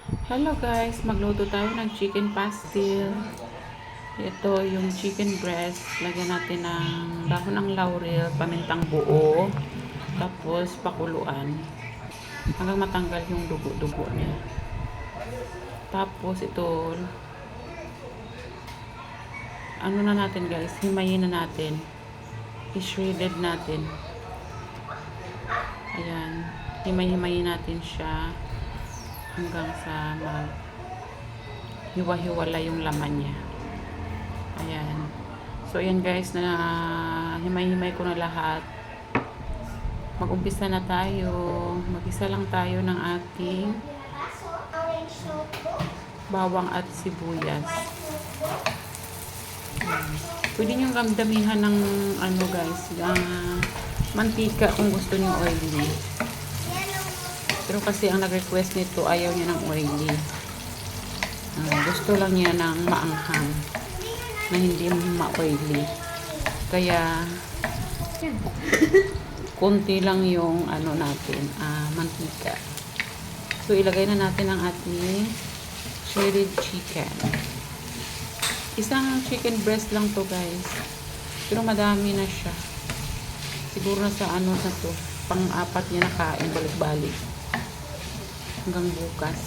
Hello guys, magluto tayo ng chicken pastil. Ito yung chicken breast. Lagyan natin ng dahon ng laurel, pamintang buo, tapos pakuluan hanggang matanggal yung dugo-dugo niya. Tapos ito, ano na natin guys, himayin na natin. I-shredded natin. Ayan, himay-himayin natin siya hanggang sa hiwa-hiwala yung laman niya. Ayan. So, ayan guys, na himay-himay ko na lahat. Mag-umpisa na tayo. Mag-isa lang tayo ng ating bawang at sibuyas. Pwede nyo damihan ng ano guys, mantika kung gusto nyo oily. Pero kasi ang nag-request nito, ayaw niya ng oily. Gusto lang niya ng maanghang na hindi ma-oily. Kaya konti lang yung ano natin, mantika. So ilagay na natin ang ating shredded chicken. Isang chicken breast lang to guys. Pero madami na siya. Siguro na sa ano na to, pang-apat niya na kain balik-balik. Hanggang bukas.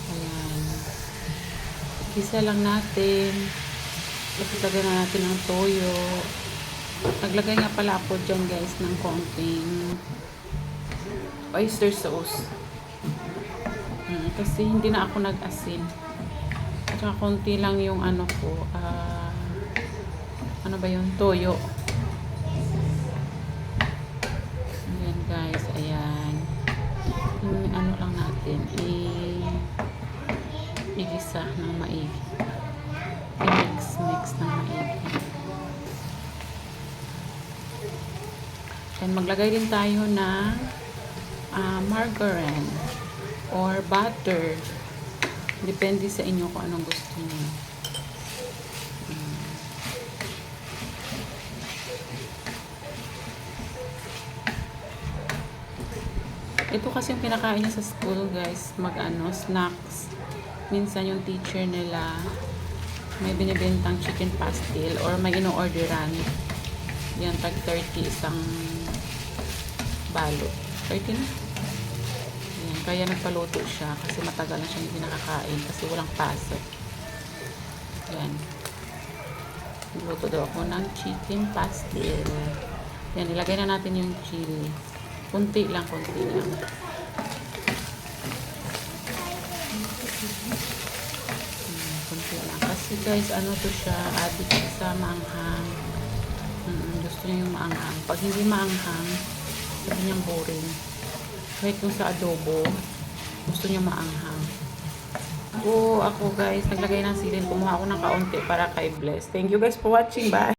Ayan. Isa lang natin. Lagyan na natin ng toyo. Naglagay nga pala ako dyan guys ng konting oyster sauce. Kasi hindi na ako nag-asin. At saka konti lang yung ano ko. Ano ba yun? Toyo. Guys, ayan. Ano lang natin, igisa ng maigi. I-mix ng maigi. Then, maglagay din tayo ng margarine or butter. Depende sa inyo kung anong gusto niyo. Ito kasi yung kinakain niya sa school guys, snacks. Minsan yung teacher nila may binibentang chicken pastil or may ino-orderan. Yan, tag 30 isang balot. 30 na? Yan, kaya nagpaluto siya kasi matagal na siya hindi nakakain kasi walang pasok. Yan. Luto daw ako ng chicken pastil. Yan, ilagay na natin yung chili. Kunti lang. Kunti lang. Kasi guys, ano to siya, addict sa maanghang. Gusto niya yung maanghang. Pag hindi maanghang, sabi niyang boring. Kahit kung sa adobo, gusto niya maanghang. Ako guys, naglagay ng silin. Kumuha ako ng kaunti para kay Bless. Thank you guys for watching. Bye!